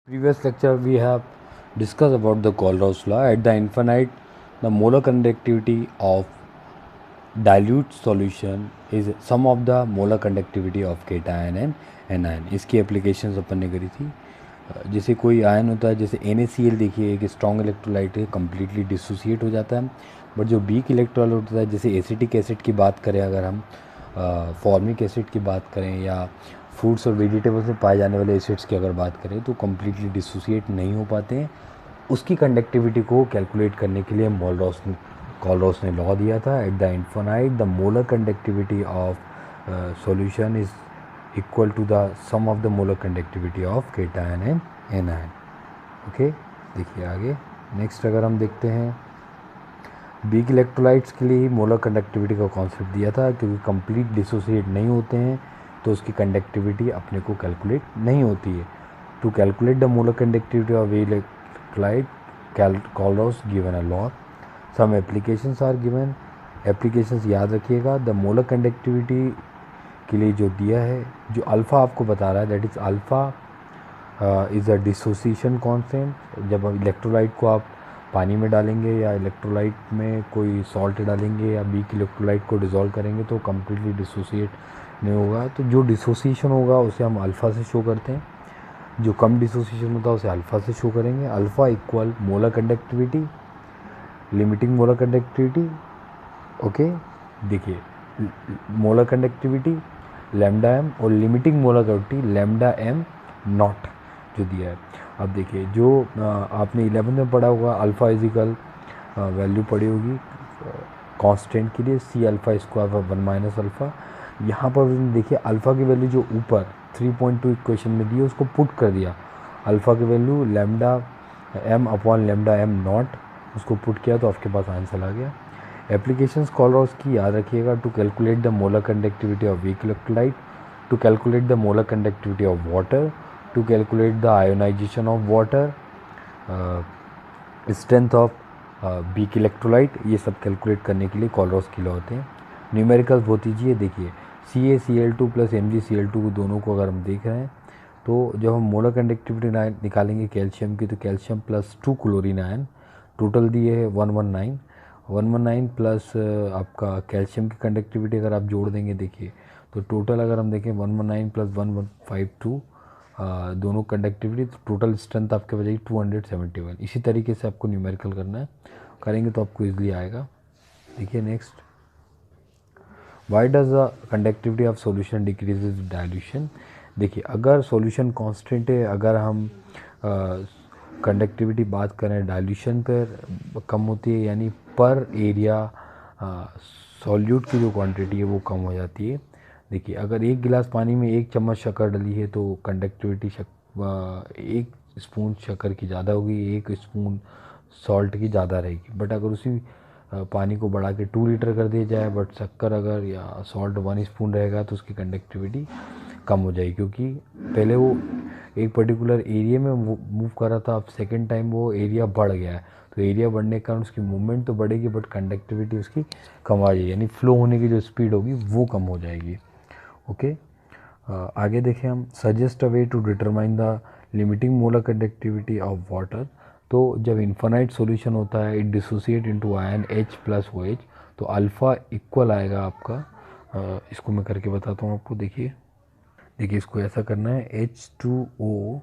Previous lecture we have discussed about the Kohlrausch law. At the infinite, the molar conductivity of dilute solution is sum of the molar conductivity of cation and anion. इसकी applications अपन ने करी थी। जैसे कोई ion होता है, जैसे NaCl देखिए एक स्ट्रॉन्ग इलेक्ट्रोलाइट है, कम्प्लीटली डिसोसिएट हो जाता है। बट जो वीक इलेक्ट्रोलाइट होता है, जैसे एसिटिक एसिड की बात करें, अगर हम फॉर्मिक एसिड की बात करें या फ्रूट्स और वेजिटेबल्स में पाए जाने वाले एसिड्स की अगर बात करें, तो कम्प्लीटली डिसोसिएट नहीं हो पाते हैं। उसकी कंडक्टिविटी को कैलकुलेट करने के लिए कोलरॉस ने लॉ दिया था। At the infinite the molar conductivity of solution is equal to the sum of the molar conductivity of cation and anion. Okay, देखिए आगे नेक्स्ट अगर हम देखते हैं, वीक इलेक्ट्रोलाइट्स के लिए ही मोलर कंडक्टिविटी का कॉन्सेप्ट दिया था, क्योंकि कंप्लीट डिसोसिएट नहीं होते हैं तो उसकी कंडक्टिविटी अपने को कैलकुलेट नहीं होती है। To calculate the molar conductivity of weak electrolyte, Kohlrausch given a law, some applications are given. Applications याद रखिएगा। द मोलर कंडक्टिविटी के लिए जो दिया है, जो अल्फ़ा आपको बता रहा है, that is alpha is a dissociation constant. जब इलेक्ट्रोलाइट को आप पानी में डालेंगे या इलेक्ट्रोलाइट में कोई सॉल्ट डालेंगे या वीक इलेक्ट्रोलाइट को डिज़ोल्व करेंगे तो कम्प्लीटली डिसोसिएट नहीं होगा। तो जो डिसोसिएशन होगा उसे हम अल्फ़ा से शो करते हैं, जो कम डिसोसिएशन होता है उसे अल्फ़ा से शो करेंगे। Alpha equal molar conductivity, limiting molar conductivity. Okay, देखिए मोलर कंडक्टिविटी लैम्डा एम और limiting molar conductivity lambda M not जो दिया है। अब देखिए जो आपने 11th में पढ़ा होगा, अल्फ़ा इजिकल वैल्यू पड़ी होगी कांस्टेंट के लिए, C alpha square 1 minus alpha. यहाँ पर देखिए अल्फ़ा की वैल्यू जो ऊपर 3.2 इक्वेशन में दी है उसको पुट कर दिया। अल्फ़ा की value lambda M upon lambda M naught, उसको पुट किया तो आपके पास आंसर आ गया। एप्लीकेशंस कोलरॉस की याद रखिएगा। To calculate the molar conductivity of weak electrolyte, to calculate the molar conductivity of water, to calculate the ionization of water, strength of weak electrolyte, ये सब कैलकुलेट करने के लिए कोलरॉस की लॉ होते हैं। न्यूमेरिकल्स बहुत ईजी है। देखिए CaCl2 प्लस MgCl2 दोनों को अगर हम देख रहे हैं तो जब हम मोलर कंडक्टिविटी निकालेंगे कैल्शियम की, तो calcium plus 2 chlorine ion, total दिए है 119 प्लस आपका कैल्शियम की कंडक्टिविटी अगर आप जोड़ देंगे, देखिए तो टोटल अगर हम देखें 119 प्लस 1152 दोनों कंडक्टिविटी, तो टोटल स्ट्रेंथ आपके बजाय 271। इसी तरीके से आपको न्यूमेरिकल करना है, करेंगे तो आपको ईजिली आएगा। देखिए next, why does the conductivity of solution decrease with dilution. देखिए अगर सॉल्यूशन कांस्टेंट है, अगर हम कंडक्टिविटी बात करें डाइल्यूशन पर कम होती है, यानी पर एरिया सॉल्यूट की जो क्वांटिटी है वो कम हो जाती है। देखिए अगर एक गिलास पानी में 1 चम्मच शक्कर डली है तो कंडक्टिविटी 1 स्पून शक्कर की ज़्यादा होगी, 1 स्पून सॉल्ट की ज़्यादा रहेगी। बट अगर उसी पानी को बढ़ा के 2 लीटर कर दिया जाए, बट शक्कर अगर या सॉल्ट 1 स्पून रहेगा तो उसकी कंडक्टिविटी कम हो जाएगी, क्योंकि पहले वो एक पर्टिकुलर एरिया में मूव कर रहा था, अब सेकेंड टाइम वो एरिया बढ़ गया है, तो एरिया बढ़ने के कारण उसकी मूवमेंट तो बढ़ेगी बट कंडक्टिविटी उसकी कम आ जाएगी, यानी फ्लो होने की जो स्पीड होगी वो कम हो जाएगी। ओके, आगे देखें हम, suggest a way to determine the limiting molar conductivity of water. तो जब इन्फानाइट सॉल्यूशन होता है, it dissociate into ion H plus OH, तो अल्फ़ा इक्वल आएगा आपका, इसको मैं करके बताता हूँ आपको। देखिए इसको ऐसा करना है, H2O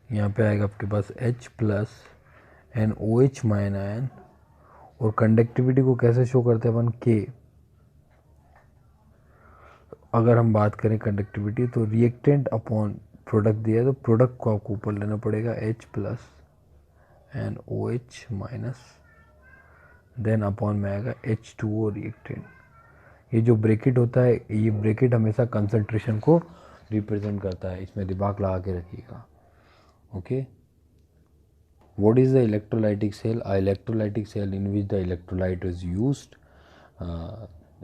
यहाँ पे आएगा आपके पास H plus and OH minus ion, और कंडक्टिविटी को कैसे शो करते हैं अपन, K। अगर हम बात करें कंडक्टिविटी तो रिएक्टेंट अपॉन प्रोडक्ट दिया है, तो प्रोडक्ट को आपको ऊपर लेना पड़ेगा, H plus and OH minus, then upon में आएगा H2O रिएक्टेंट। ये जो ब्रैकेट होता है, ये ब्रैकेट हमेशा कंसंट्रेशन को रिप्रेजेंट करता है, इसमें दिमाग लगा के रखिएगा। Okay, what is the electrolytic cell? A electrolytic cell in which the electrolyte is used,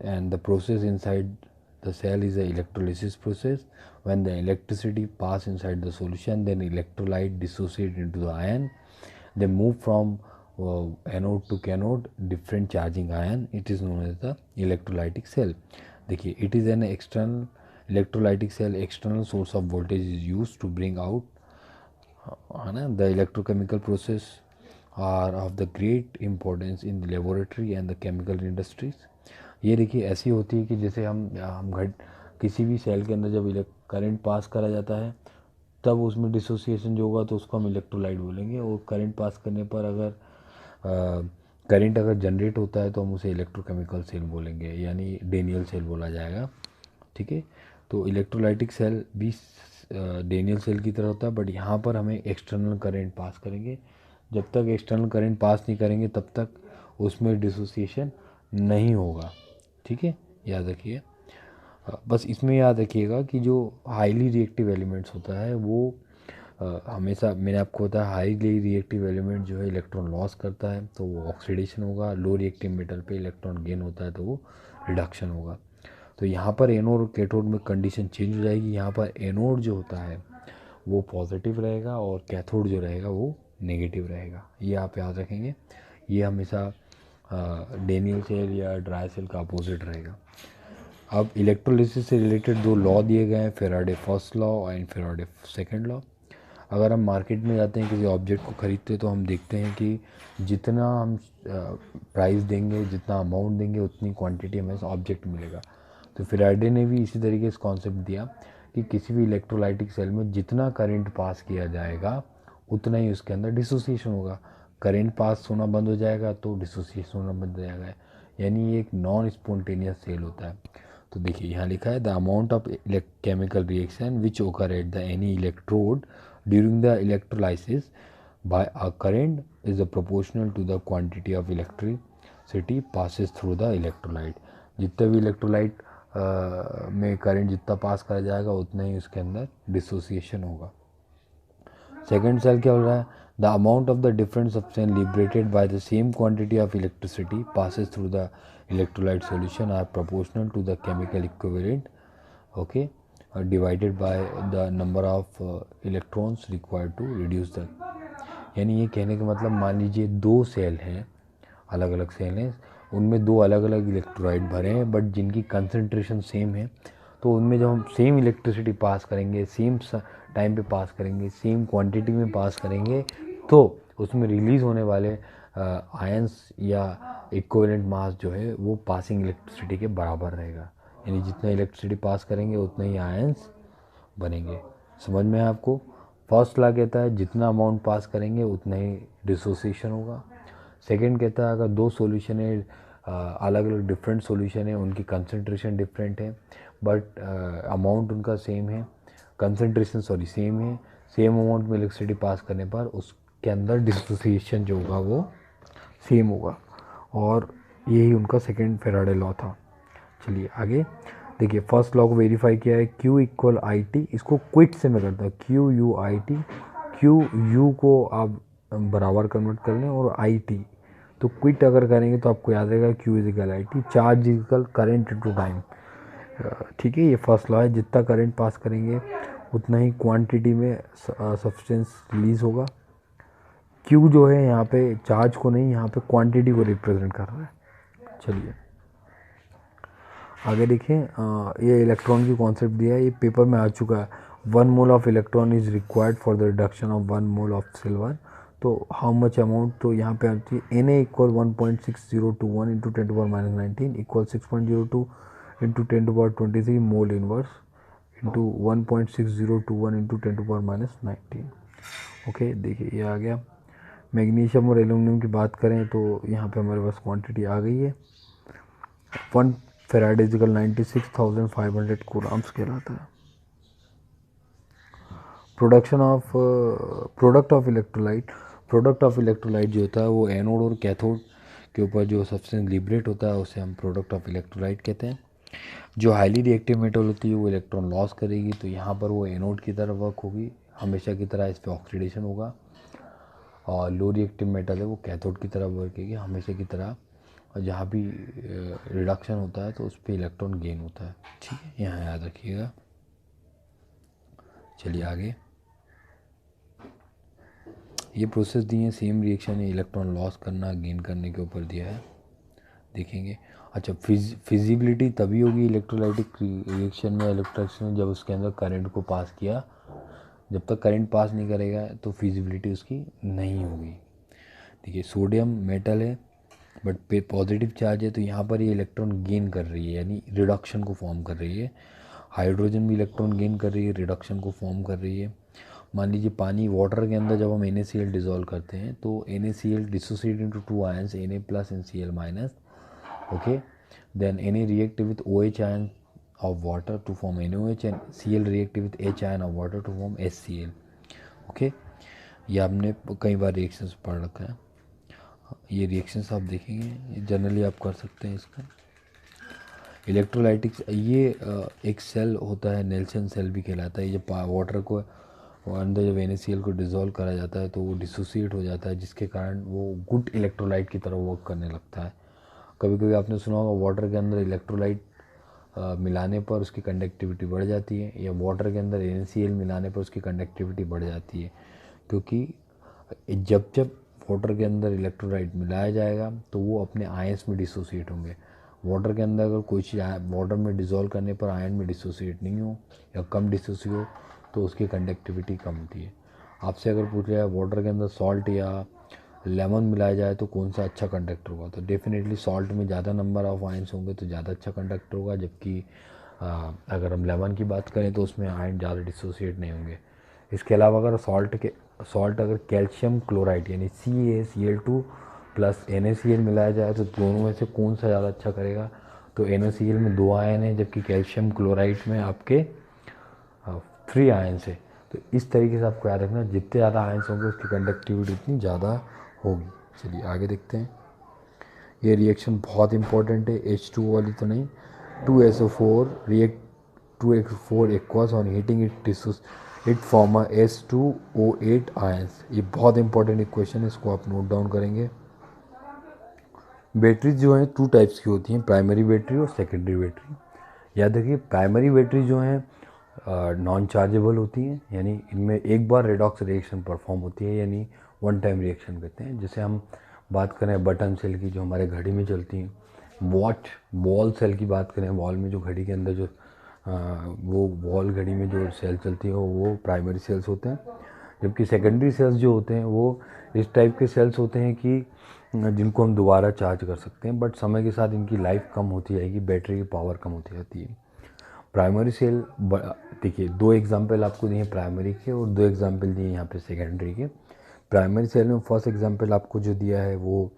and the process inside the cell is the electrolysis process. When the electricity pass inside the solution, then electrolyte dissociate into the ion, they move from anode to cathode, different charging ion, it is known as the electrolytic cell. देखिए it is an external electrolytic cell, external source of voltage is used to bring out है ना। The electrochemical process are of the great importance in the laboratory and the chemical industries. ये देखिए ऐसी होती है कि जैसे हम किसी भी सेल के अंदर जब करंट पास करा जाता है तब उसमें डिसोसिएशन जो होगा तो उसको हम इलेक्ट्रोलाइट बोलेंगे, और करंट पास करने पर अगर करंट अगर जनरेट होता है तो हम उसे इलेक्ट्रोकेमिकल सेल बोलेंगे, यानी डेनियल सेल बोला जाएगा। ठीक है, तो इलेक्ट्रोलाइटिक सेल भी डेनियल सेल की तरह होता है, बट यहाँ पर हमें एक्सटर्नल करंट पास करेंगे। जब तक एक्सटर्नल करंट पास नहीं करेंगे तब तक उसमें डिसोसिएशन नहीं होगा। ठीक है, याद रखिए। बस इसमें याद रखिएगा कि जो हाईली रिएक्टिव एलिमेंट्स होता है वो हमेशा, मैंने आपको बताया हाईली रिएक्टिव एलिमेंट जो है इलेक्ट्रॉन लॉस करता है तो वो ऑक्सीडेशन होगा। लो रिएक्टिव मेटल पे इलेक्ट्रॉन गेन होता है तो वो रिडक्शन होगा। तो यहाँ पर एनोड और कैथोड में कंडीशन चेंज हो जाएगी। यहाँ पर एनोड जो होता है वो पॉजिटिव रहेगा और कैथोड जो रहेगा वो नेगेटिव रहेगा। ये आप याद रखेंगे। ये हमेशा डेनियल सेल या ड्राई सेल का अपोजिट रहेगा। अब इलेक्ट्रोलिसिस से रिलेटेड दो लॉ दिए गए हैं, Faraday first law and Faraday second law. अगर हम मार्केट में जाते हैं किसी ऑब्जेक्ट को ख़रीदते हैं तो हम देखते हैं कि जितना हम प्राइस देंगे, जितना अमाउंट देंगे, उतनी क्वांटिटी हमें ऑब्जेक्ट मिलेगा। तो फेराडे ने भी इसी तरीके से कॉन्सेप्ट दिया कि किसी भी इलेक्ट्रोलाइटिक सेल में जितना करंट पास किया जाएगा उतना ही उसके अंदर डिसोसिएशन होगा। करंट पास होना बंद हो जाएगा तो डिसोसिएशन होना बंद हो जाएगा, यानी ये एक नॉन स्पॉन्टेनियस सेल होता है। तो देखिए यहाँ लिखा है the amount of chemical reaction which occur at the any electrode during the electrolysis by a current is proportional to the quantity of electricity passes through the electrolyte। जितना भी electrolyte में करंट जितना पास करा जाएगा उतना ही उसके अंदर डिसोसिएशन होगा। सेकेंड सेल क्या हो रहा है, the amount of the different substance liberated by the same quantity of electricity passes through the electrolyte solution are proportional to the chemical equivalent, okay, divided by the number of electrons required to reduce the. यानी ये कहने का मतलब, मान लीजिए दो cell हैं, अलग अलग सेल हैं, उनमें दो अलग अलग इलेक्ट्रोलाइट भरे हैं बट जिनकी कंसंट्रेशन सेम है, तो उनमें जब हम सेम इलेक्ट्रिसिटी पास करेंगे, सेम टाइम पे पास करेंगे, सेम क्वांटिटी में पास करेंगे, तो उसमें रिलीज़ होने वाले आयंस या इक्विवेलेंट मास जो है वो पासिंग इलेक्ट्रिसिटी के बराबर रहेगा। यानी जितना इलेक्ट्रिसिटी पास करेंगे उतना ही आयंस बनेंगे। समझ में है आपको? फर्स्ट लॉ कहता है जितना अमाउंट पास करेंगे उतना ही डिसोसिएशन होगा। सेकंड कहता है अगर दो सॉल्यूशन है, अलग अलग डिफरेंट सॉल्यूशन है, उनकी कंसंट्रेशन डिफरेंट है बट अमाउंट उनका सेम है, कंसंट्रेशन सेम है, सेम अमाउंट में इलेक्ट्रिसिटी पास करने पर उसके अंदर डिसोसिएशन जो होगा वो सेम होगा। और यही उनका सेकंड फेराडे लॉ था। चलिए आगे देखिए, फर्स्ट लॉ को वेरीफाई किया है, Q इक्वल आई टी, इसको क्विट से मैं करता हूँ, Q U I T, Q U को आप बराबर कन्वर्ट कर लें और आई टी, तो क्विट अगर करेंगे तो आपको याद रहेगा Q is equal I T, charge is equal current into time. ठीक है, ये फर्स्ट लॉ है, जितना करंट पास करेंगे उतना ही क्वांटिटी में सब्सटेंस रिलीज होगा। Q जो है यहाँ पे चार्ज को नहीं, यहाँ पे क्वांटिटी को रिप्रेजेंट कर रहा है। चलिए आगे देखिए, ये इलेक्ट्रॉन की कॉन्सेप्ट दिया है, ये पेपर में आ चुका है। 1 mole of electron is required for the reduction of 1 mole of silver. तो हाउ मच अमाउंट, तो यहाँ पे आती है Na equal 1.6021 into 10⁻19 equal 6.02 into 10⁻23 mole inverse into 1.6021 into 10⁻19। Okay, देखिए ये आ गया। मैग्नीशियम और एल्यूमिनियम की बात करें तो यहाँ पे हमारे पास क्वांटिटी आ गई है। 1 फेराड इजिकल 96,500 कूलम्स कहलाता है। प्रोडक्ट ऑफ इलेक्ट्रोलाइट जो होता है वो एनोड और कैथोड के ऊपर जो सब्सटेंस लिबरेट होता है उसे हम प्रोडक्ट ऑफ इलेक्ट्रोलाइट कहते हैं। जो हाईली रिएक्टिव मेटल होती है वो इलेक्ट्रॉन लॉस करेगी, तो यहाँ पर वो एनोड की तरह वर्क होगी, हमेशा की तरह इस पर ऑक्सीडेशन होगा। और लो रिएक्टिव मेटल है वो कैथोड की तरह वर्क करेगी, हमेशा की तरह, और जहाँ भी रिडक्शन होता है तो उस पर इलेक्ट्रॉन गेन होता है। ठीक है, यहाँ याद रखिएगा। चलिए आगे, ये प्रोसेस दी है, सेम रिएक्शन है, इलेक्ट्रॉन लॉस करना गेन करने के ऊपर दिया है, देखेंगे। अच्छा, फिजिबिलिटी तभी होगी इलेक्ट्रोलाइटिक रिएक्शन में, इलेक्ट्रोलाइटिक में, जब उसके अंदर करंट को पास किया जब तक करंट पास नहीं करेगा तो फिजिबिलिटी उसकी नहीं होगी। देखिए सोडियम मेटल है बट पे पॉजिटिव चार्ज है, तो यहाँ पर ये इलेक्ट्रॉन गेन कर रही है, यानी रिडक्शन को फॉर्म कर रही है। हाइड्रोजन भी इलेक्ट्रॉन गेन कर रही है, रिडक्शन को फॉर्म कर रही है। मान लीजिए पानी वाटर के अंदर जब हम NaCl डिज़ोल्व करते हैं तो NaCl dissociate into two ions Na plus and Cl minus. Okay, then Na react with OH ion of water to form NaOH and Cl react with H ion of water to form HCl। Okay, ये आपने कई बार reactions पढ़ रखा है। ये reactions आप देखेंगे generally आप कर सकते हैं इसका। इलेक्ट्रोलाइटिक्स, ये एक सेल होता है, नेल्सन सेल भी कहलाता है। ये वाटर को अंदर जब NaCl को डिज़ोल्व करा जाता है तो वो डिसोसिएट हो जाता है, जिसके कारण वो गुड इलेक्ट्रोलाइट की तरह वर्क करने लगता है। कभी कभी आपने सुना होगा वाटर के अंदर इलेक्ट्रोलाइट मिलाने पर उसकी कंडक्टिविटी बढ़ जाती है, या वाटर के अंदर NaCl मिलाने पर उसकी कंडक्टिविटी बढ़ जाती है, क्योंकि जब जब वाटर के अंदर इलेक्ट्रोलाइट मिलाया जाएगा तो वो अपने आयंस में डिसोसिएट होंगे। वाटर के अंदर अगर कोई चीज़ वाटर में डिज़ोल्व करने पर आयन में डिसोसिएट नहीं हो या कम डिसोसिएट हो तो उसकी कंडक्टिविटी कम होती है। आपसे अगर पूछ लिया वाटर के अंदर सॉल्ट या लेमन मिलाया जाए तो कौन सा अच्छा कंडक्टर होगा, तो डेफिनेटली सॉल्ट में ज़्यादा नंबर ऑफ आयंस होंगे तो ज़्यादा अच्छा कंडक्टर होगा, जबकि अगर हम लेमन की बात करें तो उसमें आयन ज़्यादा डिसोसिएट नहीं होंगे। इसके अलावा अगर सॉल्ट अगर कैल्शियम क्लोराइड यानी CaCl2 प्लस NaCl मिलाया जाए तो दोनों में से कौन सा ज़्यादा अच्छा करेगा, तो NaCl में 2 आयन है जबकि कैल्शियम क्लोराइड में आपके 3 आयंस है। तो इस तरीके से आपको याद रखना, जितने ज़्यादा आयंस होंगे उसकी कंडक्टिविटी उतनी ज़्यादा होगी। चलिए आगे देखते हैं। ये रिएक्शन बहुत इंपॉर्टेंट है, H2O वाली तो नहीं। 2SO4 react 2H4 aqueous on heating it form S2O8 ions. ये बहुत इंपॉर्टेंट इक्वेशन है, इसको आप नोट डाउन करेंगे। बैटरीज जो हैं 2 टाइप्स की होती हैं, प्राइमरी बैटरी और सेकेंडरी बैटरी। याद रखिए प्राइमरी बैटरी जो हैं नॉन चार्जेबल होती हैं, यानी इनमें एक बार रेडॉक्स रिएक्शन परफॉर्म होती है, यानी वन टाइम रिएक्शन कहते हैं। जैसे हम बात करें बटन सेल की जो हमारे घड़ी में चलती हैं, बॉल सेल की बात करें, बॉल में जो घड़ी के अंदर जो वो बॉल घड़ी में जो सेल चलती है वो प्राइमरी सेल्स होते हैं। जबकि सेकेंडरी सेल्स जो होते हैं वो इस टाइप के सेल्स होते हैं कि जिनको हम दोबारा चार्ज कर सकते हैं, बट समय के साथ इनकी लाइफ कम होती जाएगी, बैटरी की पावर कम होती जाती है। प्राइमरी सेल, देखिए 2 एग्जांपल आपको दिए प्राइमरी के और 2 एग्जांपल दिए यहाँ पे सेकेंडरी के। प्राइमरी सेल में फर्स्ट एग्जांपल आपको जो दिया है वो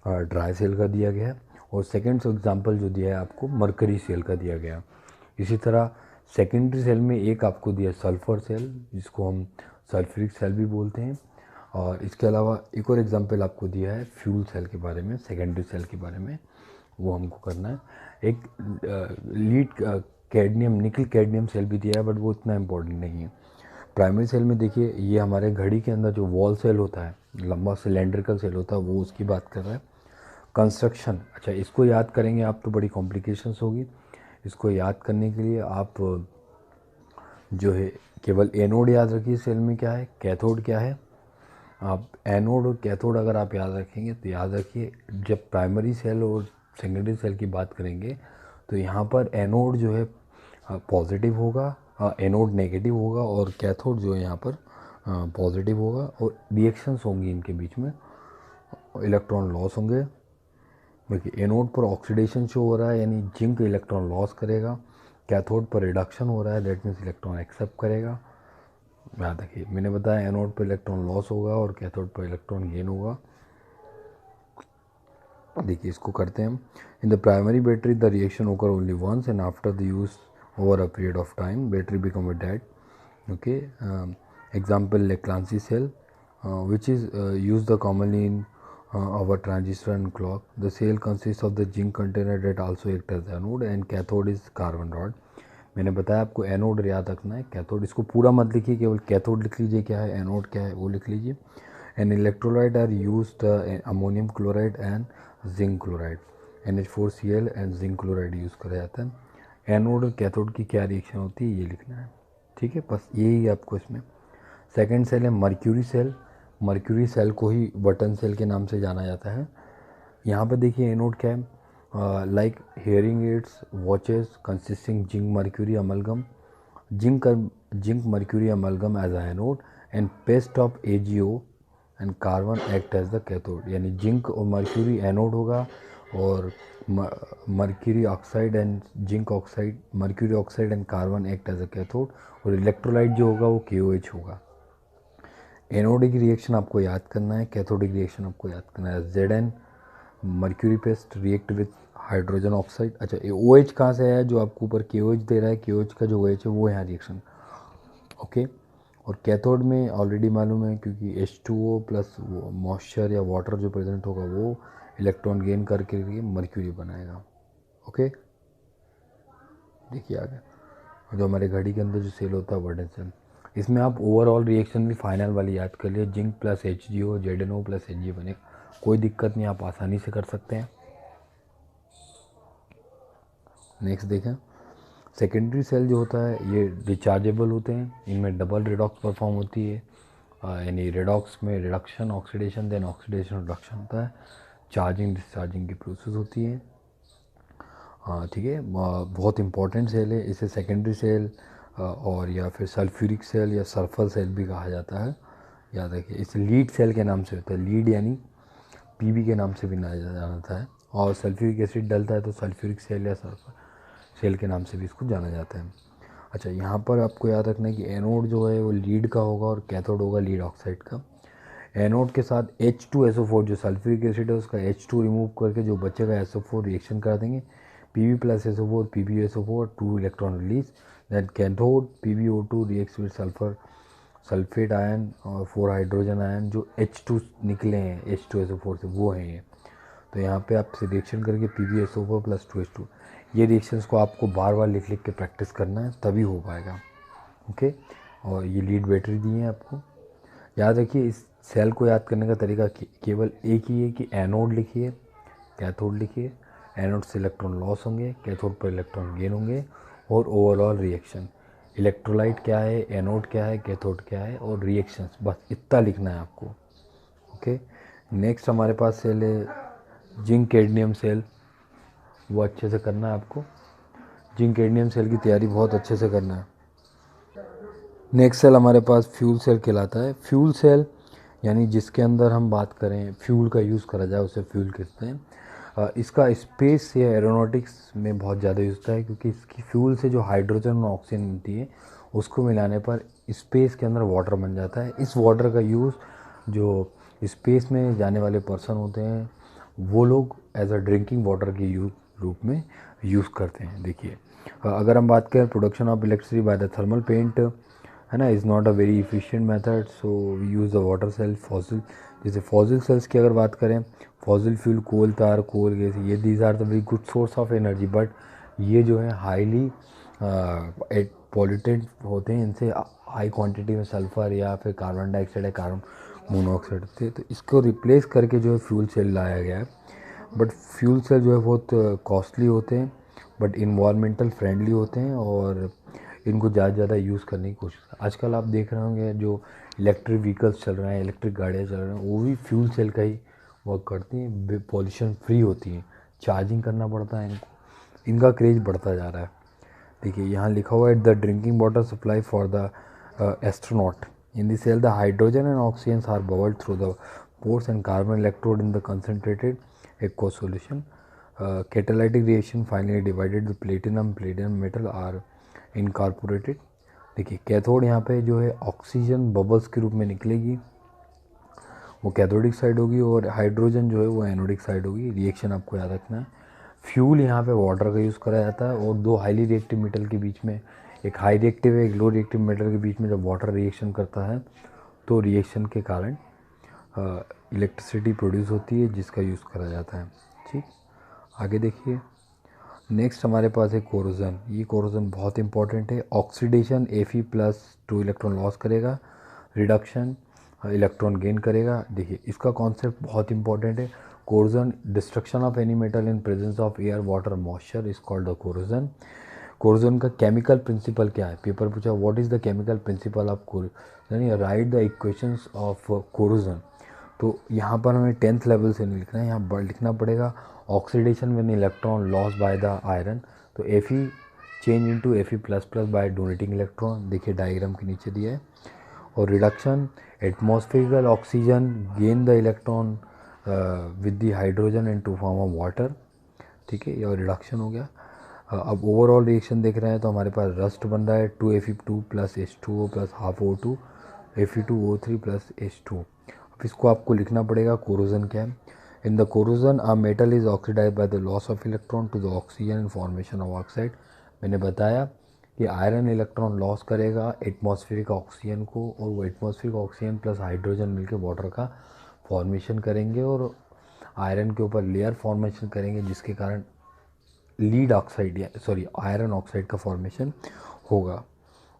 ड्राई सेल का दिया गया है, और सेकेंड एग्जांपल जो दिया है आपको मरकरी सेल का दिया गया। इसी तरह सेकेंडरी सेल में एक आपको दिया सल्फर सेल, जिसको हम सल्फ्यूरिक सेल भी बोलते हैं, और इसके अलावा एक और एग्जांपल आपको दिया है फ्यूल सेल के बारे में, सेकेंडरी सेल के बारे में, वो हमको करना है। एक lead cadmium nickel cadmium cell भी दिया है, बट वो इतना इम्पोर्टेंट नहीं है। प्राइमरी सेल में देखिए ये हमारे घड़ी के अंदर जो वॉल सेल होता है, लंबा सिलेंड्रिकल सेल होता है, वो उसकी बात कर रहा है। कंस्ट्रक्शन, अच्छा इसको याद करेंगे आप तो बड़ी कॉम्प्लिकेशंस होगी। इसको याद करने के लिए आप जो है केवल एनोड याद रखिए, सेल में क्या है, कैथोड क्या है। आप एनोड और कैथोड अगर आप याद रखेंगे तो याद रखिए जब प्राइमरी सेल और सेकेंडरी सेल की बात करेंगे तो यहाँ पर एनोड जो है पॉजिटिव होगा, एनोड नेगेटिव होगा, और कैथोड जो है यहाँ पर पॉजिटिव होगा, और रिएक्शंस होंगी इनके बीच में, इलेक्ट्रॉन लॉस होंगे। देखिए एनोड पर ऑक्सीडेशन शो हो रहा है, यानी जिंक इलेक्ट्रॉन लॉस करेगा। कैथोड पर रिडक्शन हो रहा है, दैट मीन्स इलेक्ट्रॉन एक्सेप्ट करेगा। याद रखिए मैंने बताया एनोड पर इलेक्ट्रॉन लॉस होगा और कैथोड पर इलेक्ट्रॉन गेन होगा। देखिए इसको करते हैं। In the primary battery the reaction occur only once and after the use over a period of time battery become a dead. Okay, example Leclanche cell which is used commonly in our transistor and clock. The cell consists of the zinc container that also act as anode and cathode is carbon rod. मैंने बताया आपको anode याद रखना है, cathode इसको पूरा मत लिखिए, केवल कैथोड लिख लीजिए, क्या है एनोड क्या है वो लिख लीजिए। And electrolyte are used ammonium chloride and zinc chloride, NH4Cl and zinc chloride used करा जाता है। एनोड और कैथोड की क्या रिएक्शन होती है ये लिखना है, ठीक है, बस यही आपको इसमें। सेकेंड सेल है मर्क्यूरी सेल। मर्क्यूरी सेल को ही बटन सेल के नाम से जाना जाता है। यहाँ पर देखिए एनोड क्या है, like hearing aids, watches consisting zinc mercury amalgam. Zinc zinc mercury amalgam as anode and paste of AgO and carbon act as the cathode, यानी जिंक और मर्क्यूरी एनोड होगा और mercury oxide and zinc oxide, mercury oxide and carbon act as a cathode, और electrolyte जो होगा वो KOH होगा। Anodic reaction आपको याद करना है, कैथोडिक रिएक्शन आपको याद करना है। Zn mercury paste react with hydrogen oxide. अच्छा, ये OH कहाँ से आया, जो आपको ऊपर KOH दे रहा है, KOH का जो OH है वो यहाँ रिएक्शन, ओके। और कैथोड में ऑलरेडी मालूम है, क्योंकि H2O प्लस मॉइस्चर या वाटर जो प्रेजेंट होगा वो इलेक्ट्रॉन गेन करके लिए मर्क्यूरी बनाएगा, ओके। देखिए आगे, जो हमारे घड़ी के अंदर जो सेल होता है वर्डन सेल, इसमें आप ओवरऑल रिएक्शन भी फाइनल वाली याद कर लिए, zinc plus HgO ZnO plus Hg बने, कोई दिक्कत नहीं, आप आसानी से कर सकते हैं। नेक्स्ट देखें, सेकेंडरी सेल जो होता है ये रिचार्जेबल होते हैं, इनमें डबल रिडॉक्स परफॉर्म होती है, यानी रिडॉक्स में reduction oxidation then oxidation reduction होता है, चार्जिंग डिस्चार्जिंग की प्रोसेस होती है, ठीक है। बहुत इंपॉर्टेंट सेल है, इसे सेकेंडरी सेल और या फिर सल्फ्यूरिक सेल या सल्फर सेल भी कहा जाता है, याद रखिए। इसे लीड सेल के नाम से होता है, लीड यानी PB के नाम से भी जाना जाता है, और सल्फ्यूरिक एसिड डलता है तो सल्फ्यूरिक सेल या सल्फर सेल के नाम से भी इसको जाना जाता है। अच्छा, यहाँ पर आपको याद रखना है कि एनोड जो है वो लीड का होगा और कैथोड होगा लीड ऑक्साइड का। एनोड के साथ H2SO4 जो सल्फ्यूरिक एसिड है उसका H2 रिमूव करके जो बचेगा SO4 रिएक्शन कर देंगे, Pb plus SO4 PbSO4 2 electron release, then cathode PbO2 reacts with sulphur sulphate ion और 4 हाइड्रोजन आयन, जो H2 निकले हैं H2SO4 से वो हैं ये। तो यहाँ पे आप रिएक्शन करके PbSO4 प्लस 2H2, ये रिएक्शंस को आपको बार बार लिख लिख के प्रैक्टिस करना है, तभी हो पाएगा, ओके। और ये लीड बैटरी दी है आपको, याद रखिए। इस सेल को याद करने का तरीका केवल एक ही है कि एनोड लिखिए, कैथोड लिखिए, एनोड से इलेक्ट्रॉन लॉस होंगे, कैथोड पर इलेक्ट्रॉन गेन होंगे, और ओवरऑल रिएक्शन, इलेक्ट्रोलाइट क्या है, एनोड क्या है, कैथोड क्या है, और रिएक्शंस, बस इतना लिखना है आपको, ओके। नेक्स्ट हमारे पास सेल है जिंक कैडमियम सेल, वो अच्छे से करना है आपको, जिंक कैडमियम सेल की तैयारी बहुत अच्छे से करना है। नेक्स्ट सेल हमारे पास फ्यूल सेल कहलाता है। फ्यूल सेल यानी जिसके अंदर हम बात करें फ्यूल का यूज़ करा जाए उसे फ्यूल कहते हैं। इसका स्पेस या एरोनॉटिक्स में बहुत ज़्यादा यूज़ होता है, क्योंकि इसकी फ्यूल से जो हाइड्रोजन और ऑक्सीजन मिलती है उसको मिलाने पर स्पेस के अंदर वाटर बन जाता है। इस वाटर का यूज़ जो स्पेस में जाने वाले पर्सन होते हैं वो लोग एज अ ड्रिंकिंग वाटर के रूप में यूज़ करते हैं। देखिए, अगर हम बात करें production of electricity by the thermal plant है ना, is not a very efficient method, so we use the water cell. Fossil, जैसे फॉसिल सेल्स की अगर बात करें, fossil fuel, coal tar, coal gas, ये these are the very good source of energy, but ये जो है हाईली पॉल्यूटेंट होते हैं, इनसे हाई क्वांटिटी में सल्फ़र या फिर कार्बन डाइऑक्साइड या कार्बन मोनोऑक्साइड होते हैं, तो इसको रिप्लेस करके जो है फ्यूल सेल लाया गया है। बट फ्यूल सेल जो है बहुत कॉस्टली होते हैं, बट इन्वायरमेंटल फ्रेंडली होते हैं, और इनको ज़्यादा यूज़ करने की कोशिश। आजकल आप देख रहे होंगे जो इलेक्ट्रिक व्हीकल्स चल रहे हैं, इलेक्ट्रिक गाड़ियाँ चल रही हैं, वो भी फ्यूल सेल का ही वर्क करती हैं, पॉल्यूशन फ्री होती हैं, चार्जिंग करना पड़ता है इनको, इनका क्रेज बढ़ता जा रहा है। देखिए यहाँ लिखा हुआ है the drinking water supply for the astronaut in the cell, the hydrogen and oxygen are bubbled through the pores and carbon electrode in the concentrated aqueous solution. Catalytic reaction finally divided the platinum metal are incorporated. देखिए cathode यहाँ पे जो है oxygen bubbles के रूप में निकलेगी, वो कैथोडिक साइड होगी, और हाइड्रोजन जो है वो एनोडिक साइड होगी। रिएक्शन आपको याद रखना है। फ्यूल यहाँ पे वाटर का यूज़ करा जाता है, और दो हाईली रिएक्टिव मेटल के बीच में, एक हाई रिएक्टिव है एक लो रिएक्टिव मेटल के बीच में जब वाटर रिएक्शन करता है तो रिएक्शन के कारण इलेक्ट्रिसिटी प्रोड्यूस होती है, जिसका यूज़ करा जाता है। ठीक, आगे देखिए। नेक्स्ट हमारे पास है कोरोजन। ये कोरोजन बहुत इंपॉर्टेंट है। Oxidation Fe plus 2 electron loss करेगा, रिडक्शन इलेक्ट्रॉन गेन करेगा। देखिए इसका कॉन्सेप्ट बहुत इंपॉर्टेंट है। Corrosion, destruction of any metal in presence of air water moisture is called the corrosion. Corrosion का केमिकल प्रिंसिपल क्या है, पेपर पूछा what is the chemical principle of corrosion, right the equations of corrosion. तो यहाँ पर हमें 10th level से नहीं लिखना है, यहाँ लिखना पड़ेगा oxidation when electron loss by the iron. तो Fe change into Fe++ by donating electron, देखिए डायग्राम के नीचे दिया है। और reduction, atmospherical oxygen gain the electron with the hydrogen into form of water, ठीक है, ये रिडक्शन हो गया। अब ओवरऑल रिएक्शन देख रहे हैं तो हमारे पास रस्ट बन रहा है 2Fe2 + H2O + ½ O2 Fe2O3 + H2। अब इसको आपको लिखना पड़ेगा, कोरोजन क्या है। In the corrosion a metal is oxidise by the loss of electron to the oxygen in formation of oxide. मैंने बताया कि आयरन इलेक्ट्रॉन लॉस करेगा एटमॉस्फेरिक ऑक्सीजन को, और वो एटमॉस्फेरिक ऑक्सीजन प्लस हाइड्रोजन मिलकर वाटर का फॉर्मेशन करेंगे और आयरन के ऊपर लेयर फॉर्मेशन करेंगे, जिसके कारण लीड ऑक्साइड या आयरन ऑक्साइड का फॉर्मेशन होगा।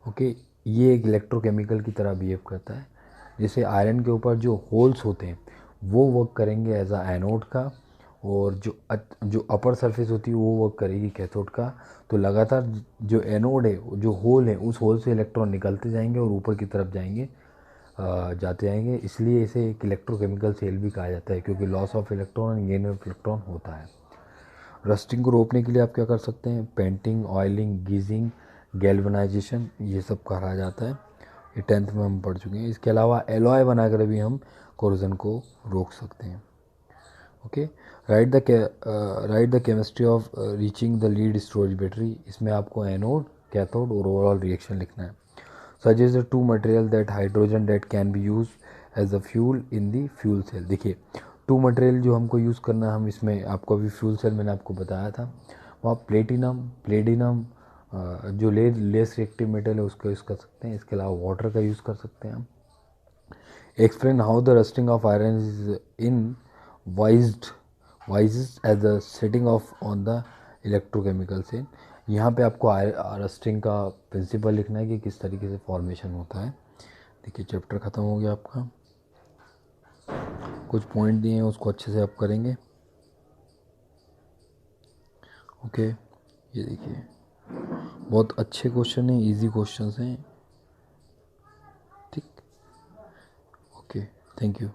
ओके, ये एक इलेक्ट्रोकेमिकल की तरह बिहेव करता है। जैसे आयरन के ऊपर जो होल्स होते हैं वो वर्क करेंगे एज अ एनोड का, और जो अपर सरफेस होती है वो वर्क करेगी कैथोड का। तो लगातार जो एनोड है, जो होल है, उस होल से इलेक्ट्रॉन निकलते जाएंगे और ऊपर की तरफ जाते जाएंगे। इसलिए इसे एक इलेक्ट्रोकेमिकल सेल भी कहा जाता है, क्योंकि loss of electron and gain of electron होता है। रस्टिंग को रोकने के लिए आप क्या कर सकते हैं, पेंटिंग, ऑयलिंग, गीजिंग, गैल्वनाइजेशन, ये सब करा जाता है। ये 10th में हम पढ़ चुके हैं। इसके अलावा एलॉय बनाकर भी हम कोरोजन को रोक सकते हैं। Okay, write the chemistry of reaching the lead storage battery. इसमें आपको एनोड, कैथोड और ओवरऑल रिएक्शन लिखना है। Suggest the two material that hydrogen that can be use as the fuel in the fuel cell. देखिए, two material जो हमको use करना है, हम इसमें आपको अभी फ्यूल सेल मैंने आपको बताया था, वहाँ प्लेटिनम जो लेस रिएक्टिव मेटल है उसका यूज़ कर सकते हैं। इसके अलावा वाटर का यूज़ कर सकते हैं हम। Explain how the rusting of iron is in wise as the setting of on the electrochemical cell. यहाँ पे आपको रस्टिंग का प्रिंसिपल लिखना है कि किस तरीके से फॉर्मेशन होता है। देखिए, चैप्टर ख़त्म हो गया आपका। कुछ पॉइंट दिए हैं, उसको अच्छे से आप करेंगे। ओके, ये देखिए, बहुत अच्छे क्वेश्चन हैं, इजी क्वेश्चंस हैं। ठीक, ओके, थैंक यू।